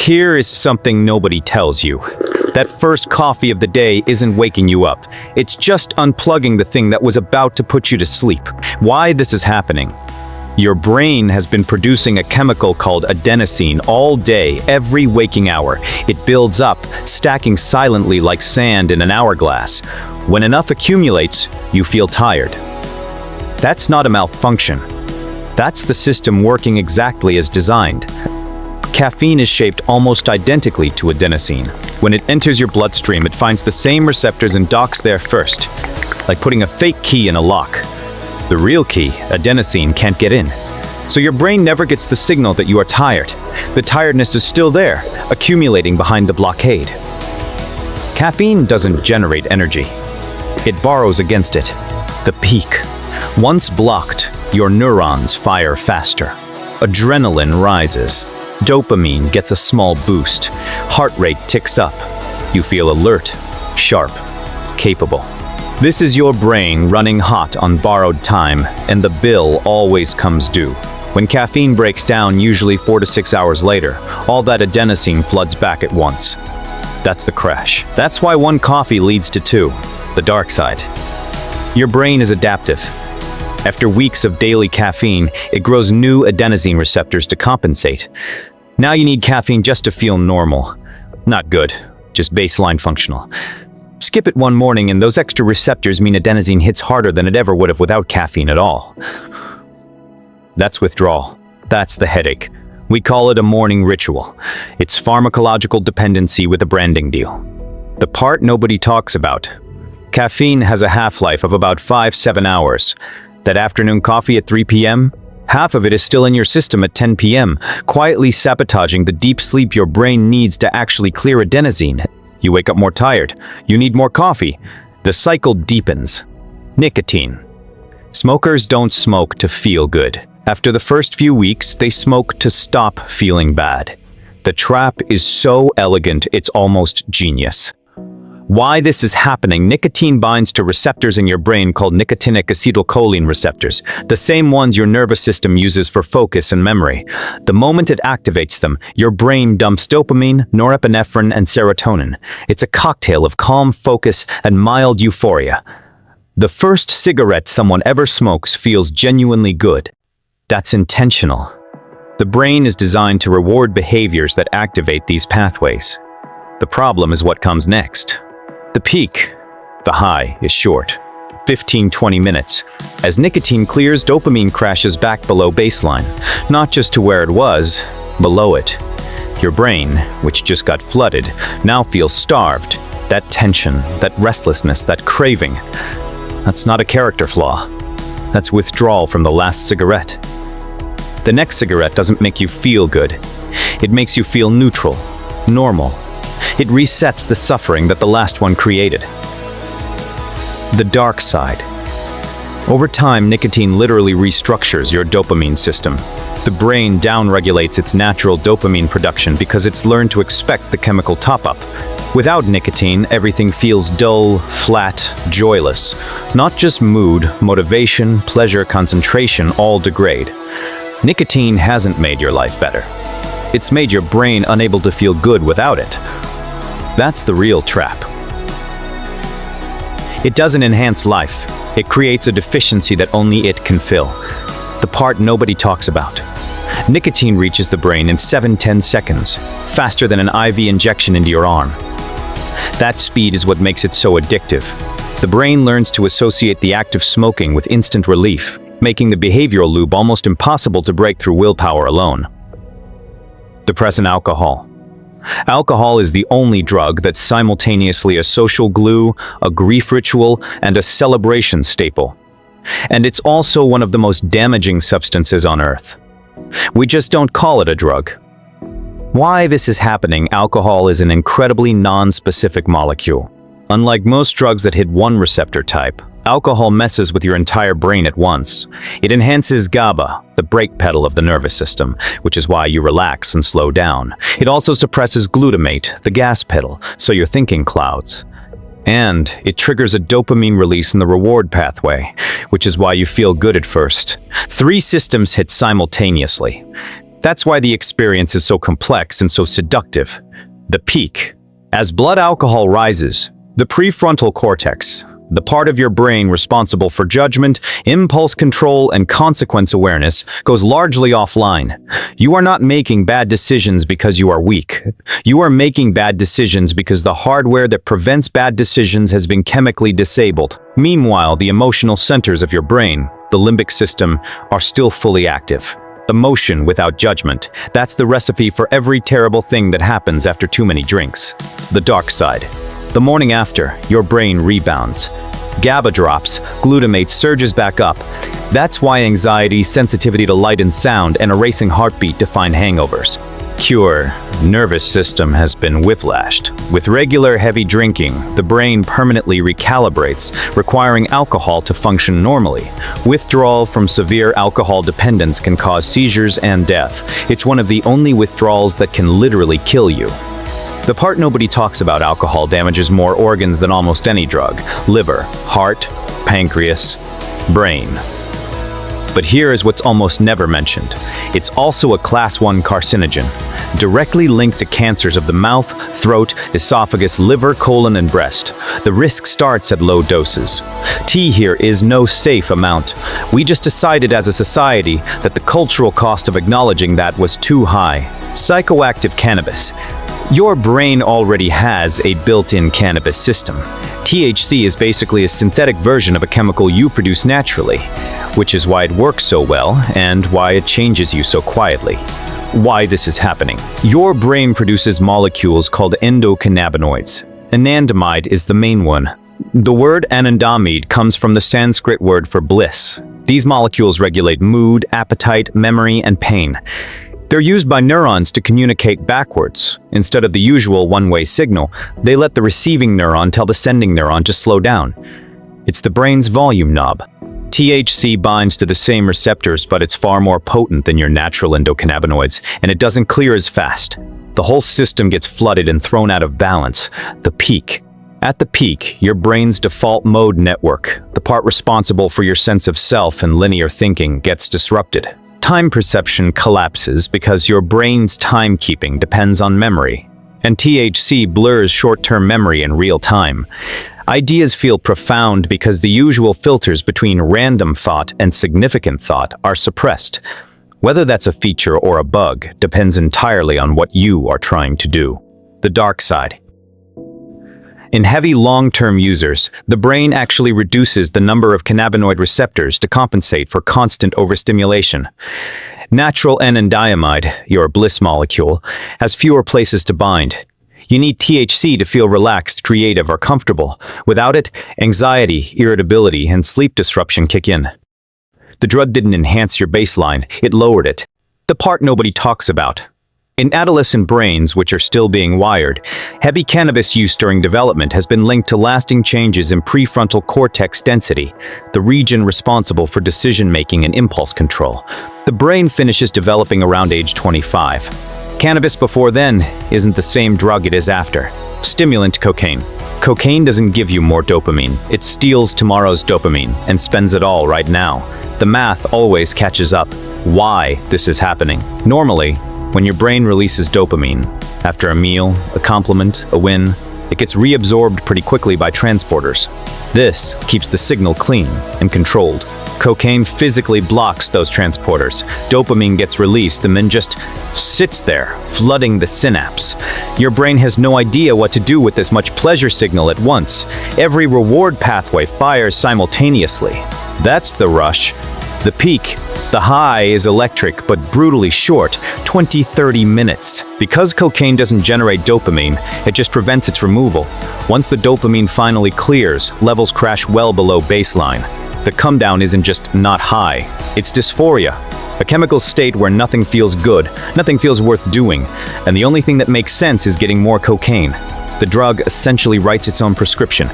Here is something nobody tells you. That first coffee of the day isn't waking you up. It's just unplugging the thing that was about to put you to sleep. Why this is happening? Your brain has been producing a chemical called adenosine all day, every waking hour. It builds up, stacking silently like sand in an hourglass. When enough accumulates, you feel tired. That's not a malfunction. That's the system working exactly as designed. Caffeine is shaped almost identically to adenosine. When it enters your bloodstream, it finds the same receptors and docks there first, like putting a fake key in a lock. The real key, adenosine, can't get in. So your brain never gets the signal that you are tired. The tiredness is still there, accumulating behind the blockade. Caffeine doesn't generate energy. It borrows against it. The peak. Once blocked, your neurons fire faster. Adrenaline rises. Dopamine gets a small boost. Heart rate ticks up. You feel alert, sharp, capable. This is your brain running hot on borrowed time, and the bill always comes due. When caffeine breaks down, usually 4 to 6 hours later, all that adenosine floods back at once. That's the crash. That's why one coffee leads to two, the dark side. Your brain is adaptive. After weeks of daily caffeine, it grows new adenosine receptors to compensate. Now you need caffeine just to feel normal. Not good, just baseline functional. Skip it one morning and those extra receptors mean adenosine hits harder than it ever would have without caffeine at all. That's withdrawal. That's the headache. We call it a morning ritual. It's pharmacological dependency with a branding deal. The part nobody talks about. Caffeine has a half-life of about 5-7 hours. That afternoon coffee at 3 p.m., half of it is still in your system at 10 p.m., quietly sabotaging the deep sleep your brain needs to actually clear adenosine. You wake up more tired. You need more coffee. The cycle deepens. Nicotine. Smokers don't smoke to feel good. After the first few weeks, they smoke to stop feeling bad. The trap is so elegant, it's almost genius. Why this is happening? Nicotine binds to receptors in your brain called nicotinic acetylcholine receptors, the same ones your nervous system uses for focus and memory. The moment it activates them, your brain dumps dopamine, norepinephrine, and serotonin. It's a cocktail of calm focus and mild euphoria. The first cigarette someone ever smokes feels genuinely good. That's intentional. The brain is designed to reward behaviors that activate these pathways. The problem is what comes next. The peak, the high, is short, 15-20 minutes. As nicotine clears, dopamine crashes back below baseline, not just to where it was, below it. Your brain, which just got flooded, now feels starved. That tension, that restlessness, that craving. That's not a character flaw. That's withdrawal from the last cigarette. The next cigarette doesn't make you feel good. It makes you feel neutral, normal. It resets the suffering that the last one created. The dark side. Over time, nicotine literally restructures your dopamine system. The brain downregulates its natural dopamine production because it's learned to expect the chemical top-up. Without nicotine, everything feels dull, flat, joyless. Not just mood, motivation, pleasure, concentration all degrade. Nicotine hasn't made your life better. It's made your brain unable to feel good without it. That's the real trap. It doesn't enhance life. It creates a deficiency that only it can fill. The part nobody talks about. Nicotine reaches the brain in 7-10 seconds, faster than an IV injection into your arm. That speed is what makes it so addictive. The brain learns to associate the act of smoking with instant relief, making the behavioral loop almost impossible to break through willpower alone. Depressant alcohol. Alcohol is the only drug that's simultaneously a social glue, a grief ritual, and a celebration staple. And it's also one of the most damaging substances on Earth. We just don't call it a drug. Why this is happening? Alcohol is an incredibly non-specific molecule. Unlike most drugs that hit one receptor type, alcohol messes with your entire brain at once. It enhances GABA, the brake pedal of the nervous system, which is why you relax and slow down. It also suppresses glutamate, the gas pedal, so your thinking clouds. And it triggers a dopamine release in the reward pathway, which is why you feel good at first. 3 systems hit simultaneously. That's why the experience is so complex and so seductive. The peak. As blood alcohol rises, the prefrontal cortex, the part of your brain responsible for judgment, impulse control, and consequence awareness, goes largely offline. You are not making bad decisions because you are weak. You are making bad decisions because the hardware that prevents bad decisions has been chemically disabled. Meanwhile, the emotional centers of your brain, the limbic system, are still fully active. Emotion without judgment. That's the recipe for every terrible thing that happens after too many drinks. The dark side. The morning after, your brain rebounds. GABA drops, glutamate surges back up. That's why anxiety, sensitivity to light and sound, and a racing heartbeat define hangovers. Cure. Nervous system has been whiplashed. With regular heavy drinking, the brain permanently recalibrates, requiring alcohol to function normally. Withdrawal from severe alcohol dependence can cause seizures and death. It's one of the only withdrawals that can literally kill you. The part nobody talks about: alcohol damages more organs than almost any drug: liver, heart, pancreas, brain. But here is what's almost never mentioned. It's also a Class 1 carcinogen, directly linked to cancers of the mouth, throat, esophagus, liver, colon, and breast. The risk starts at low doses. T here is no safe amount. We just decided as a society that the cultural cost of acknowledging that was too high. Psychoactive cannabis. Your brain already has a built-in cannabis system. THC is basically a synthetic version of a chemical you produce naturally, which is why it works so well and why it changes you so quietly. Why this is happening. Your brain produces molecules called endocannabinoids. Anandamide is the main one. The word anandamide comes from the Sanskrit word for bliss. These molecules regulate mood, appetite, memory, and pain. They're used by neurons to communicate backwards. Instead of the usual one-way signal, they let the receiving neuron tell the sending neuron to slow down. It's the brain's volume knob. THC binds to the same receptors, but it's far more potent than your natural endocannabinoids, and it doesn't clear as fast. The whole system gets flooded and thrown out of balance. The peak. At the peak, your brain's default mode network, the part responsible for your sense of self and linear thinking, gets disrupted. Time perception collapses because your brain's timekeeping depends on memory, and THC blurs short-term memory in real time. Ideas feel profound because the usual filters between random thought and significant thought are suppressed. Whether that's a feature or a bug depends entirely on what you are trying to do. The dark side. In heavy long-term users, the brain actually reduces the number of cannabinoid receptors to compensate for constant overstimulation. Natural anandamide, your bliss molecule, has fewer places to bind. You need THC to feel relaxed, creative, or comfortable. Without it, anxiety, irritability, and sleep disruption kick in. The drug didn't enhance your baseline, it lowered it. The part nobody talks about. In adolescent brains, which are still being wired, heavy cannabis use during development has been linked to lasting changes in prefrontal cortex density, the region responsible for decision-making and impulse control. The brain finishes developing around age 25. Cannabis before then isn't the same drug it is after. Stimulant cocaine. Cocaine doesn't give you more dopamine. It steals tomorrow's dopamine and spends it all right now. The math always catches up. Why this is happening. Normally, when your brain releases dopamine, after a meal, a compliment, a win, it gets reabsorbed pretty quickly by transporters. This keeps the signal clean and controlled. Cocaine physically blocks those transporters. Dopamine gets released and then just sits there, flooding the synapse. Your brain has no idea what to do with this much pleasure signal at once. Every reward pathway fires simultaneously. That's the rush. The peak. The high is electric but brutally short, 20-30 minutes. Because cocaine doesn't generate dopamine, it just prevents its removal. Once the dopamine finally clears, levels crash well below baseline. The come down isn't just not high, it's dysphoria. A chemical state where nothing feels good, nothing feels worth doing, and the only thing that makes sense is getting more cocaine. The drug essentially writes its own prescription.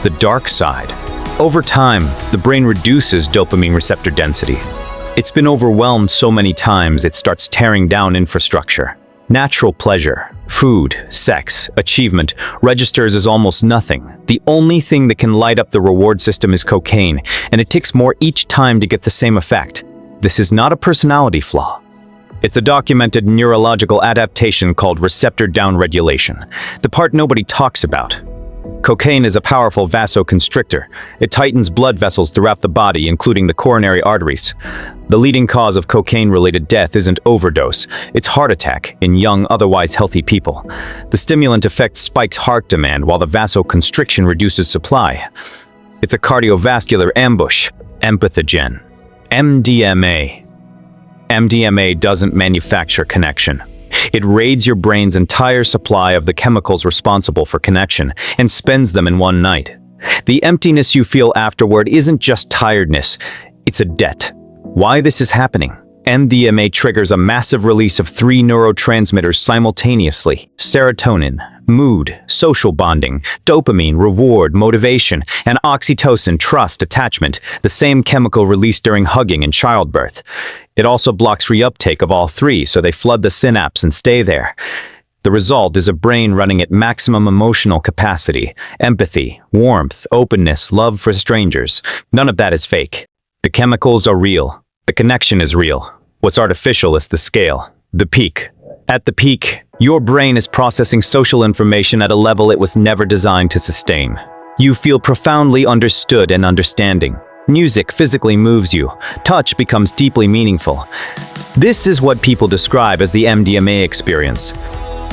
The dark side. Over time, the brain reduces dopamine receptor density. It's been overwhelmed so many times it starts tearing down infrastructure. Natural pleasure, food, sex, achievement registers as almost nothing. The only thing that can light up the reward system is cocaine, and it takes more each time to get the same effect. This is not a personality flaw. It's a documented neurological adaptation called receptor downregulation, the part nobody talks about. Cocaine is a powerful vasoconstrictor. It tightens blood vessels throughout the body, including the coronary arteries. The leading cause of cocaine-related death isn't overdose, it's heart attack in young, otherwise healthy people. The stimulant effect spikes heart demand while the vasoconstriction reduces supply. It's a cardiovascular ambush. Empathogen. MDMA. MDMA doesn't manufacture connection. It raids your brain's entire supply of the chemicals responsible for connection and spends them in one night. The emptiness you feel afterward isn't just tiredness, it's a debt. Why this is happening? MDMA triggers a massive release of 3 neurotransmitters simultaneously: serotonin, mood, social bonding, dopamine, reward, motivation, and oxytocin, trust, attachment, the same chemical released during hugging and childbirth. It also blocks reuptake of all 3, so they flood the synapse and stay there. The result is a brain running at maximum emotional capacity: empathy, warmth, openness, love for strangers. None of that is fake. The chemicals are real. The connection is real. What's artificial is the scale, the peak. At the peak, your brain is processing social information at a level it was never designed to sustain. You feel profoundly understood and understanding. Music physically moves you. Touch becomes deeply meaningful. This is what people describe as the MDMA experience.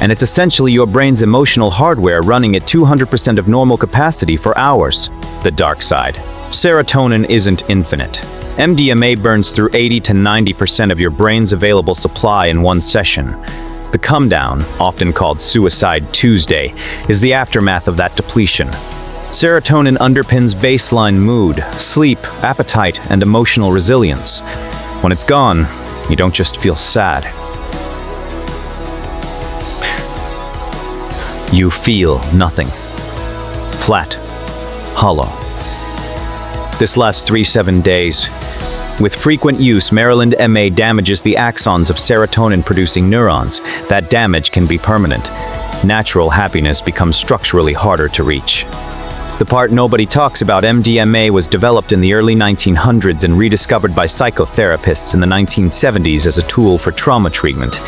And it's essentially your brain's emotional hardware running at 200% of normal capacity for hours. The dark side. Serotonin isn't infinite. MDMA burns through 80 to 90% of your brain's available supply in one session. The come down, often called Suicide Tuesday, is the aftermath of that depletion. Serotonin underpins baseline mood, sleep, appetite, and emotional resilience. When it's gone, you don't just feel sad. You feel nothing. Flat. Hollow. This lasts 3-7 days. With frequent use, Maryland MA damages the axons of serotonin-producing neurons. That damage can be permanent. Natural happiness becomes structurally harder to reach. The part nobody talks about: MDMA was developed in the early 1900s and rediscovered by psychotherapists in the 1970s as a tool for trauma treatment.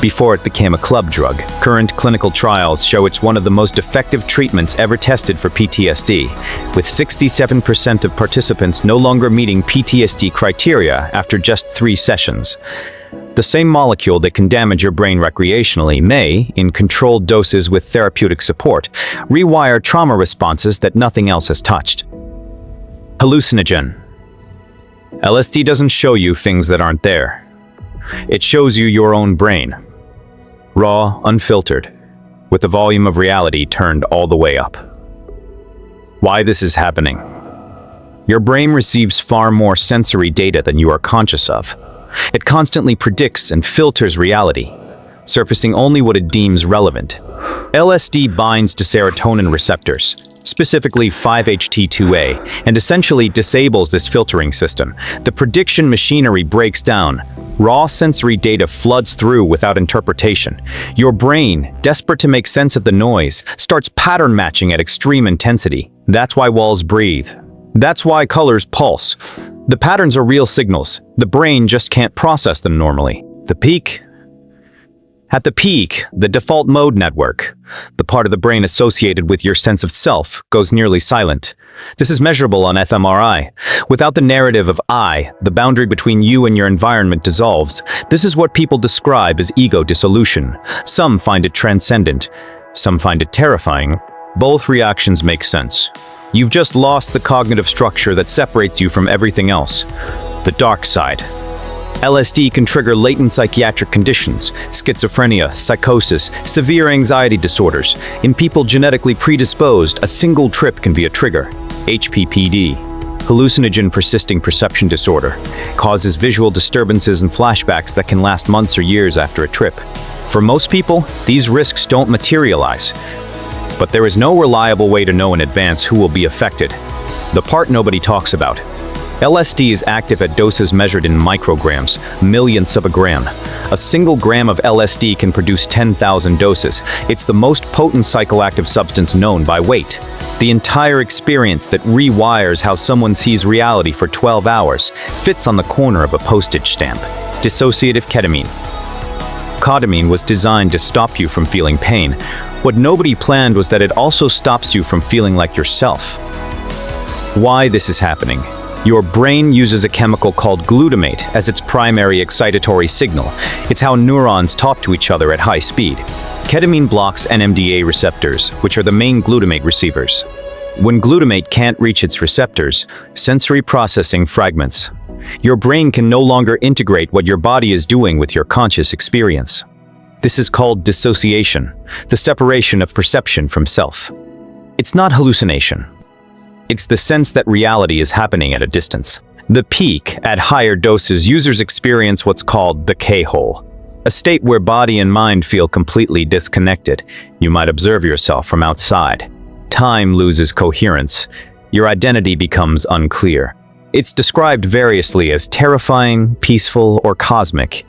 Before it became a club drug, current clinical trials show it's one of the most effective treatments ever tested for PTSD, with 67% of participants no longer meeting PTSD criteria after just 3 sessions. The same molecule that can damage your brain recreationally may, in controlled doses with therapeutic support, rewire trauma responses that nothing else has touched. Hallucinogen. LSD doesn't show you things that aren't there. It shows you your own brain. Raw, unfiltered, with the volume of reality turned all the way up. Why this is happening? Your brain receives far more sensory data than you are conscious of. It constantly predicts and filters reality, surfacing only what it deems relevant. LSD binds to serotonin receptors, specifically 5-HT2A, and essentially disables this filtering system. The prediction machinery breaks down. Raw sensory data floods through without interpretation. Your brain, desperate to make sense of the noise, starts pattern matching at extreme intensity. That's why walls breathe. That's why colors pulse. The patterns are real signals. The brain just can't process them normally. The peak? At the peak, the default mode network, the part of the brain associated with your sense of self, goes nearly silent. This is measurable on fMRI. Without the narrative of I, the boundary between you and your environment dissolves. This is what people describe as ego dissolution. Some find it transcendent. Some find it terrifying. Both reactions make sense. You've just lost the cognitive structure that separates you from everything else. The dark side. LSD can trigger latent psychiatric conditions: schizophrenia, psychosis, severe anxiety disorders. In people genetically predisposed, a single trip can be a trigger. HPPD, hallucinogen persisting perception disorder, causes visual disturbances and flashbacks that can last months or years after a trip. For most people, these risks don't materialize. But there is no reliable way to know in advance who will be affected. The part nobody talks about. LSD is active at doses measured in micrograms, millionths of a gram. A single gram of LSD can produce 10,000 doses. It's the most potent psychoactive substance known by weight. The entire experience that rewires how someone sees reality for 12 hours fits on the corner of a postage stamp. Dissociative ketamine. Ketamine was designed to stop you from feeling pain. What nobody planned was that it also stops you from feeling like yourself. Why this is happening? Your brain uses a chemical called glutamate as its primary excitatory signal. It's how neurons talk to each other at high speed. Ketamine blocks NMDA receptors, which are the main glutamate receivers. When glutamate can't reach its receptors, sensory processing fragments. Your brain can no longer integrate what your body is doing with your conscious experience. This is called dissociation, the separation of perception from self. It's not hallucination. It's the sense that reality is happening at a distance. The peak, at higher doses, users experience what's called the K-hole, a state where body and mind feel completely disconnected. You might observe yourself from outside. Time loses coherence. Your identity becomes unclear. It's described variously as terrifying, peaceful, or cosmic,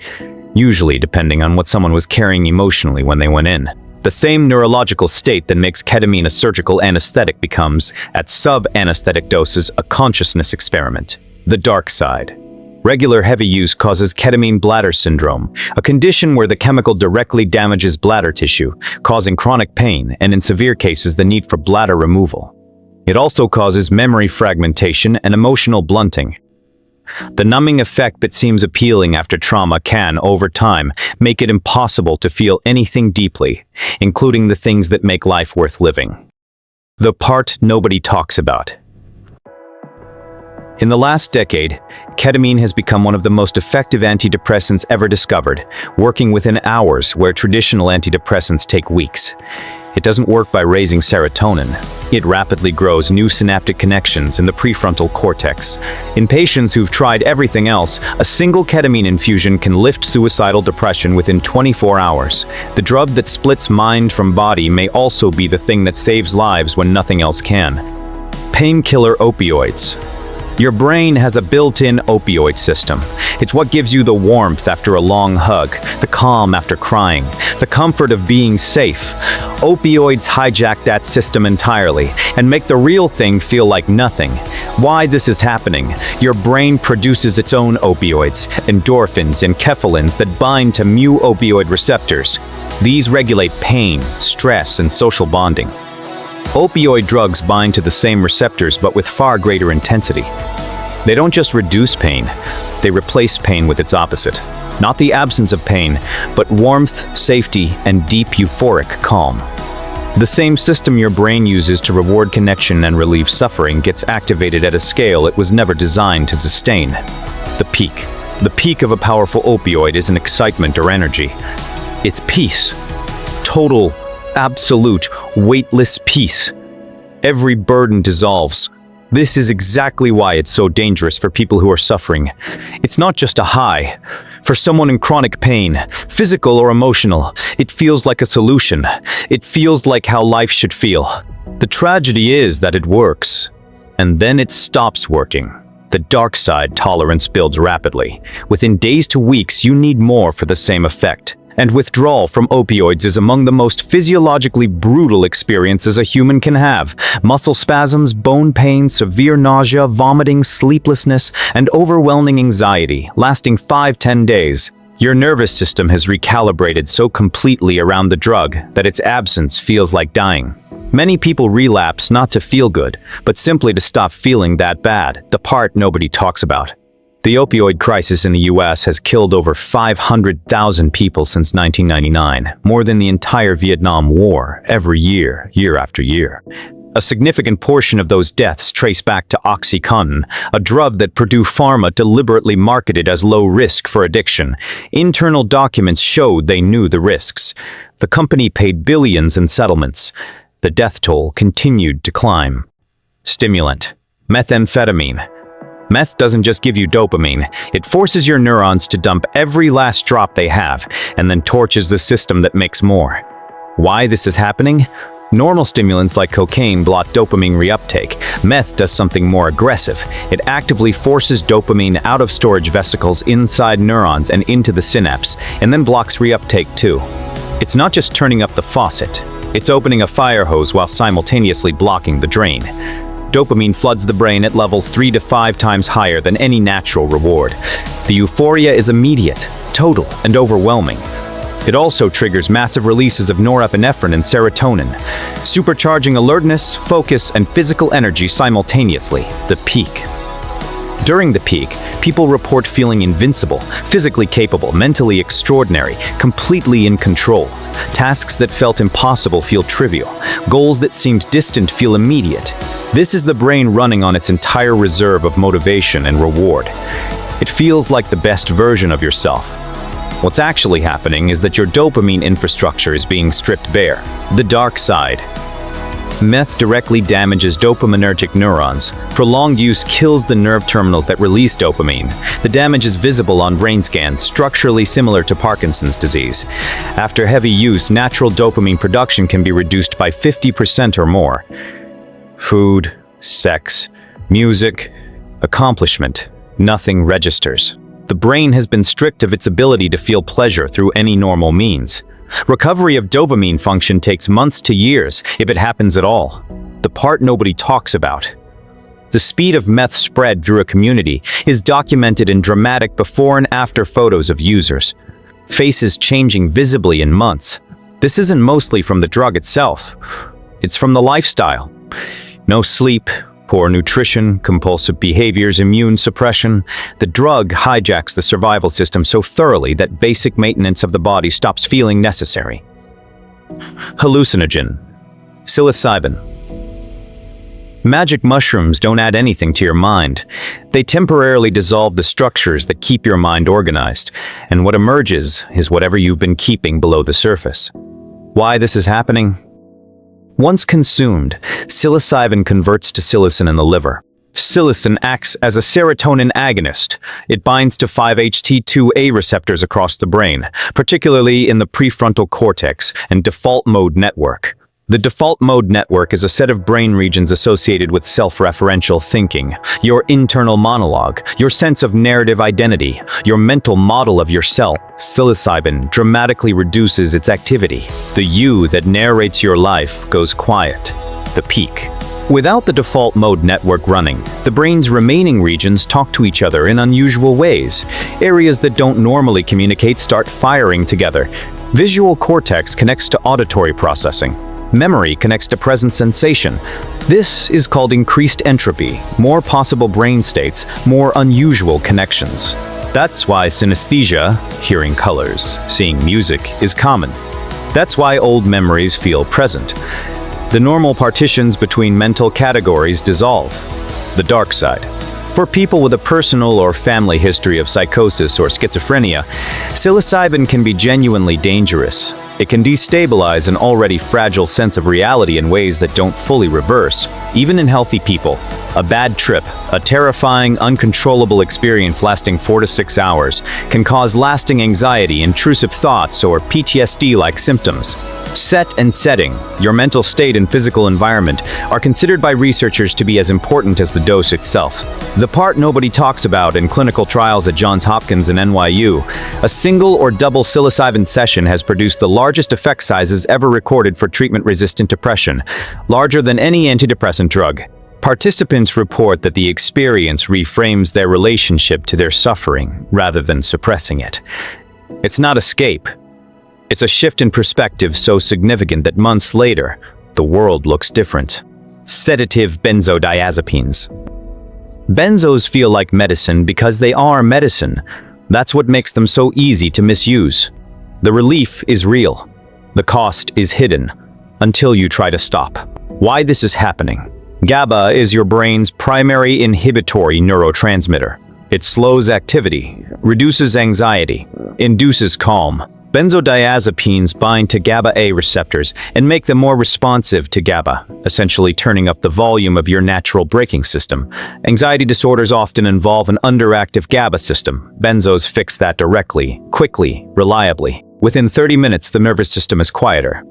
usually depending on what someone was carrying emotionally when they went in. The same neurological state that makes ketamine a surgical anesthetic becomes, at sub-anesthetic doses, a consciousness experiment. The dark side. Regular heavy use causes ketamine bladder syndrome, a condition where the chemical directly damages bladder tissue, causing chronic pain and, in severe cases, the need for bladder removal. It also causes memory fragmentation and emotional blunting. The numbing effect that seems appealing after trauma can, over time, make it impossible to feel anything deeply, including the things that make life worth living. The part nobody talks about. In the last decade, ketamine has become one of the most effective antidepressants ever discovered, working within hours where traditional antidepressants take weeks. It doesn't work by raising serotonin. It rapidly grows new synaptic connections in the prefrontal cortex. In patients who've tried everything else, a single ketamine infusion can lift suicidal depression within 24 hours. The drug that splits mind from body may also be the thing that saves lives when nothing else can. Painkiller opioids. Your brain has a built-in opioid system. It's what gives you the warmth after a long hug, the calm after crying, the comfort of being safe. Opioids hijack that system entirely and make the real thing feel like nothing. Why this is happening? Your brain produces its own opioids, endorphins and enkephalins that bind to mu opioid receptors. These regulate pain, stress, and social bonding. Opioid drugs bind to the same receptors but with far greater intensity. They don't just reduce pain, they replace pain with its opposite. Not the absence of pain, but warmth, safety, and deep euphoric calm. The same system your brain uses to reward connection and relieve suffering gets activated at a scale it was never designed to sustain. The peak. The peak of a powerful opioid isn't excitement or energy. It's peace. Total, absolute, weightless peace. Every burden dissolves. This is exactly why it's so dangerous for people who are suffering. It's not just a high. For someone in chronic pain, physical or emotional, it feels like a solution. It feels like how life should feel. The tragedy is that it works, and then it stops working. The dark side tolerance builds rapidly. Within days to weeks, you need more for the same effect. And withdrawal from opioids is among the most physiologically brutal experiences a human can have. Muscle spasms, bone pain, severe nausea, vomiting, sleeplessness, and overwhelming anxiety, lasting 5-10 days. Your nervous system has recalibrated so completely around the drug that its absence feels like dying. Many people relapse not to feel good, but simply to stop feeling that bad, the part nobody talks about. The opioid crisis in the US has killed over 500,000 people since 1999, more than the entire Vietnam War, every year, year after year. A significant portion of those deaths trace back to OxyContin, a drug that Purdue Pharma deliberately marketed as low risk for addiction. Internal documents showed they knew the risks. The company paid billions in settlements. The death toll continued to climb. Stimulant. Methamphetamine. Meth doesn't just give you dopamine, it forces your neurons to dump every last drop they have, and then torches the system that makes more. Why this is happening? Normal stimulants like cocaine block dopamine reuptake. Meth does something more aggressive. It actively forces dopamine out of storage vesicles inside neurons and into the synapse, and then blocks reuptake too. It's not just turning up the faucet, it's opening a fire hose while simultaneously blocking the drain. Dopamine floods the brain at levels 3 to 5 times higher than any natural reward. The euphoria is immediate, total, and overwhelming. It also triggers massive releases of norepinephrine and serotonin, supercharging alertness, focus, and physical energy simultaneously, the peak. During the peak, people report feeling invincible, physically capable, mentally extraordinary, completely in control. Tasks that felt impossible feel trivial. Goals that seemed distant feel immediate. This is the brain running on its entire reserve of motivation and reward. It feels like the best version of yourself. What's actually happening is that your dopamine infrastructure is being stripped bare. The dark side. Meth directly damages dopaminergic neurons. Prolonged use kills the nerve terminals that release dopamine. The damage is visible on brain scans, structurally similar to Parkinson's disease. After heavy use, natural dopamine production can be reduced by 50% or more. Food, sex, music, accomplishment, nothing registers. The brain has been stripped of its ability to feel pleasure through any normal means. Recovery of dopamine function takes months to years, if it happens at all. The part nobody talks about. The speed of meth spread through a community is documented in dramatic before and after photos of users. Faces changing visibly in months. This isn't mostly from the drug itself. It's from the lifestyle. No sleep, poor nutrition, compulsive behaviors, immune suppression. The drug hijacks the survival system so thoroughly that basic maintenance of the body stops feeling necessary. Hallucinogen. Psilocybin. Magic mushrooms don't add anything to your mind. They temporarily dissolve the structures that keep your mind organized, and what emerges is whatever you've been keeping below the surface. Why this is happening? Once consumed, psilocybin converts to psilocin in the liver. Psilocin acts as a serotonin agonist. It binds to 5-HT2A receptors across the brain, particularly in the prefrontal cortex and default mode network. The default mode network is a set of brain regions associated with self-referential thinking, your internal monologue, your sense of narrative identity, your mental model of yourself. Psilocybin dramatically reduces its activity. The you that narrates your life goes quiet. The peak. Without the default mode network running, the brain's remaining regions talk to each other in unusual ways. Areas that don't normally communicate start firing together. Visual cortex connects to auditory processing. Memory connects to present sensation. This is called increased entropy, more possible brain states, more unusual connections. That's why synesthesia, hearing colors, seeing music, is common. That's why old memories feel present. The normal partitions between mental categories dissolve. The dark side. For people with a personal or family history of psychosis or schizophrenia, psilocybin can be genuinely dangerous. It can destabilize an already fragile sense of reality in ways that don't fully reverse. Even in healthy people, a bad trip, a terrifying, uncontrollable experience lasting 4 to 6 hours, can cause lasting anxiety, intrusive thoughts, or PTSD-like symptoms. Set and setting, your mental state and physical environment, are considered by researchers to be as important as the dose itself. The part nobody talks about in clinical trials at Johns Hopkins and NYU, a single or double psilocybin session has produced the largest effect sizes ever recorded for treatment-resistant depression, larger than any antidepressant drug. Participants report that the experience reframes their relationship to their suffering rather than suppressing it. It's not escape. It's a shift in perspective so significant that months later, the world looks different. Sedative benzodiazepines. Benzos feel like medicine because they are medicine. That's what makes them so easy to misuse. The relief is real. The cost is hidden, until you try to stop. Why this is happening? GABA is your brain's primary inhibitory neurotransmitter. It slows activity, reduces anxiety, induces calm. Benzodiazepines bind to GABA-A receptors and make them more responsive to GABA, essentially turning up the volume of your natural braking system. Anxiety disorders often involve an underactive GABA system. Benzos fix that directly, quickly, reliably. Within 30 minutes, the nervous system is quieter.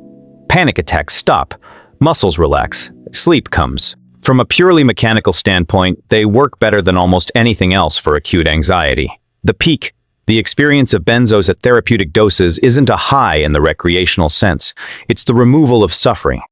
Panic attacks stop. Muscles relax. Sleep comes. From a purely mechanical standpoint, they work better than almost anything else for acute anxiety. The peak. The experience of benzos at therapeutic doses isn't a high in the recreational sense. It's the removal of suffering.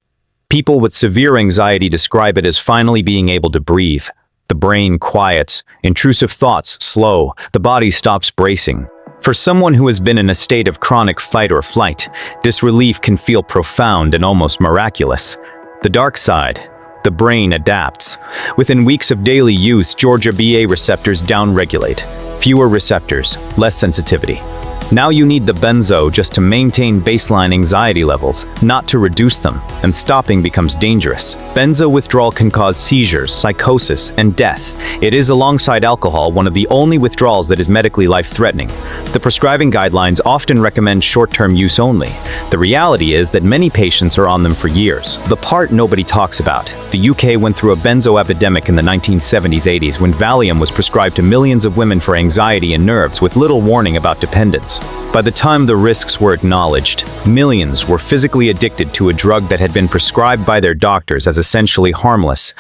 People with severe anxiety describe it as finally being able to breathe. The brain quiets, intrusive thoughts slow, the body stops bracing. For someone who has been in a state of chronic fight or flight, this relief can feel profound and almost miraculous. The dark side. The brain adapts. Within weeks of daily use, Georgia BA receptors downregulate. Fewer receptors, less sensitivity. Now you need the benzo just to maintain baseline anxiety levels, not to reduce them, and stopping becomes dangerous. Benzo withdrawal can cause seizures, psychosis, and death. It is, alongside alcohol, one of the only withdrawals that is medically life-threatening. The prescribing guidelines often recommend short-term use only. The reality is that many patients are on them for years. The part nobody talks about. The UK went through a benzo epidemic in the 1970s-80s when Valium was prescribed to millions of women for anxiety and nerves with little warning about dependence. By the time the risks were acknowledged, millions were physically addicted to a drug that had been prescribed by their doctors as essentially harmless.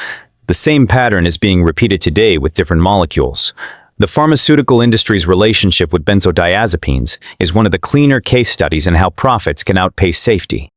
The same pattern is being repeated today with different molecules. The pharmaceutical industry's relationship with benzodiazepines is one of the cleaner case studies in how profits can outpace safety.